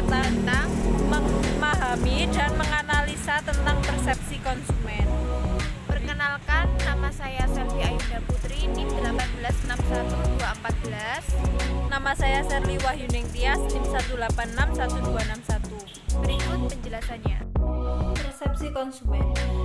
tentang memahami dan menganalisa tentang persepsi konsumen. Perkenalkan, nama saya Selvi Ayunda Putri, NIM 1861214. Nama saya Serli Wahyuning Tias, NIM 1861261. Berikut penjelasannya. Persepsi konsumen.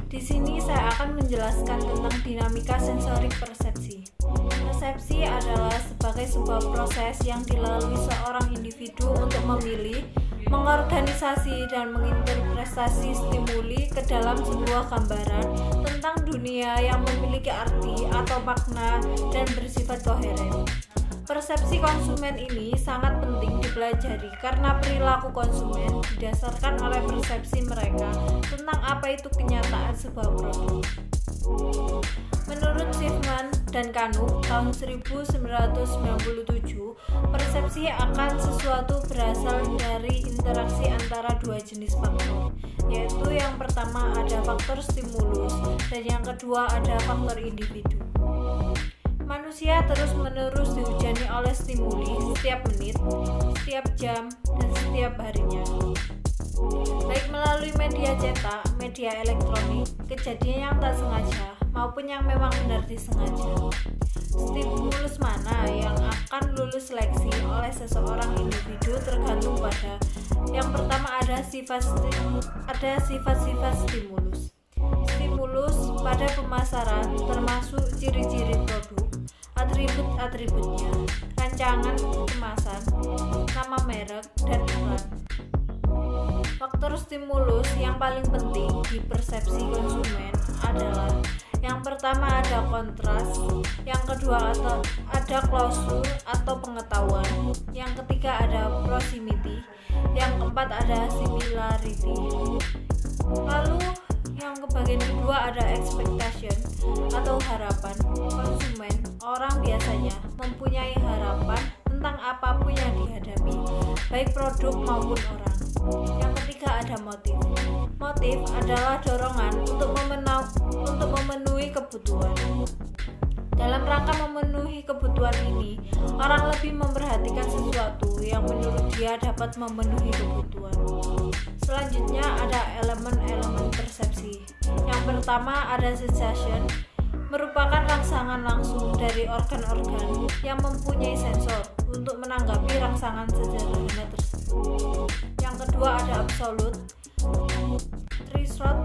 Di sini saya akan menjelaskan tentang dinamika sensorik persepsi. Persepsi adalah sebagai sebuah proses yang dilalui seorang individu untuk memilih, mengorganisasi, dan menginterpretasi stimuli ke dalam sebuah gambaran tentang dunia yang memiliki arti atau makna dan bersifat koheren. Persepsi konsumen ini sangat penting dipelajari karena perilaku konsumen didasarkan oleh persepsi mereka tentang apa itu kenyataan sebuah produk. Menurut Schiffman dan Kanu tahun 1997, persepsi akan sesuatu berasal dari interaksi antara dua jenis faktor, yaitu yang pertama ada faktor stimulus dan yang kedua ada faktor individu. Manusia terus-menerus dihujani oleh stimuli setiap menit, setiap jam, dan setiap harinya. Baik melalui media cetak, media elektronik, kejadian yang tak sengaja, maupun yang memang benar disengaja. Stimulus mana yang akan lulus seleksi oleh seseorang individu tergantung pada yang pertama ada sifat-sifat stimulus. Stimulus pada pemasaran termasuk ciri-ciri produk, atribut-atributnya, rancangan kemasan, nama merek, dan iklan. Faktor stimulus yang paling penting di persepsi konsumen adalah yang pertama ada kontras, yang kedua ada klausul atau pengetahuan, yang ketiga ada proximity, yang keempat ada similarity. Lalu yang bagian kedua ada expectation atau harapan. Konsumen, orang biasanya mempunyai harapan tentang apapun yang dihadapi, baik produk maupun orang. Yang ketiga ada motif. Motif adalah dorongan untuk memenuhi kebutuhan. Dalam rangka memenuhi kebutuhan ini, orang lebih memperhatikan sesuatu yang menurut dia dapat memenuhi kebutuhan. Selanjutnya ada elemen-elemen persepsi. Yang pertama ada sensation, merupakan rangsangan langsung dari organ-organ yang mempunyai sensor untuk menanggapi rangsangan sederhana tersebut. Yang kedua ada absolute, threshold,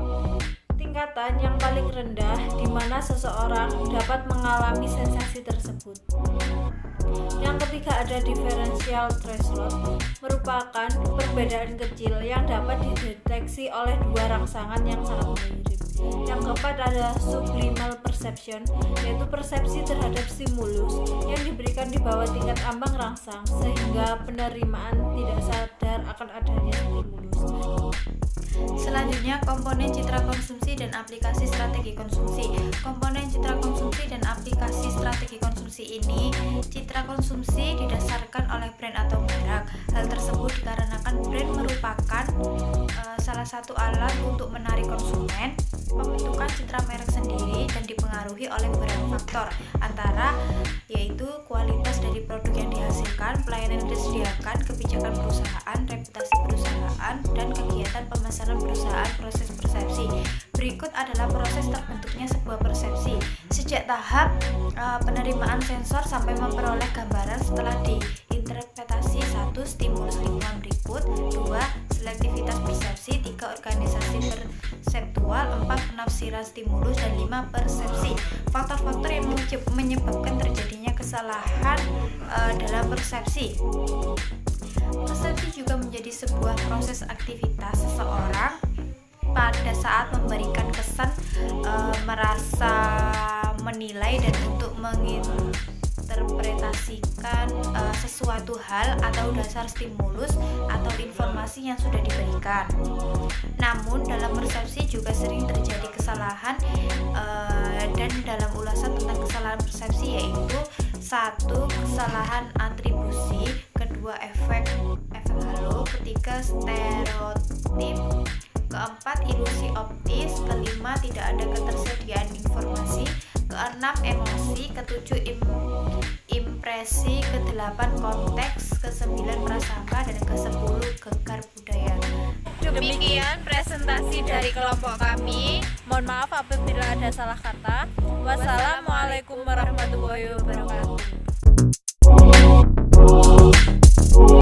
tingkatan yang paling rendah di mana seseorang dapat mengalami sensasi tersebut. Yang ketiga ada differential threshold, merupakan perbedaan kecil yang dapat dideteksi oleh dua rangsangan yang sangat mirip. Yang keempat ada subliminal perception, yaitu persepsi terhadap stimulus yang diberikan di bawah tingkat ambang rangsang sehingga penerimaan tidak sadar akan adanya stimulus. Selanjutnya, komponen citra konsumsi dan aplikasi strategi konsumsi. Komponen citra konsumsi dan aplikasi strategi konsumsi ini, citra konsumsi didasarkan oleh brand atau merek. Hal tersebut dikarenakan brand merupakan salah satu alat untuk menarik konsumen, pembentukan citra merek sendiri dan dipengaruhi oleh beberapa faktor, antara yaitu kualitas dari produk yang dihasilkan, pelayanan yang disediakan, kebijakan perusahaan, reputasi perusahaan, dan kegiatan pemasaran perusahaan. Proses persepsi berikut adalah proses terbentuknya sebuah persepsi sejak tahap penerimaan sensor sampai memperoleh gambaran setelah diinterpretasi. 1. Stimulus lingkungan berikut. 2. Selektivitas persepsi. 3. Organisasi perseptual. 4. Penafsiran stimulus. Dan 5. Persepsi. Faktor-faktor yang menyebabkan terjadinya kesalahan dalam persepsi. Persepsi juga menjadi sebuah proses aktivitas seseorang pada saat memberikan kesan, merasa, menilai, dan untuk menginterpretasikan sesuatu hal atau dasar stimulus atau informasi yang sudah diberikan. Namun dalam persepsi juga sering terjadi kesalahan, dan dalam ulasan tentang kesalahan persepsi yaitu 1. Kesalahan atribusi, kedua efek halo, ketiga stereotip, keempat ilusi optis, kelima tidak ada ketersediaan informasi, keenam emosi, ketujuh impresi, kedelapan konteks, kesembilan prasangka, dan kesepuluh gegar Sekian dari kelompok kami. Mohon maaf apabila ada salah kata. Wassalamualaikum warahmatullahi wabarakatuh.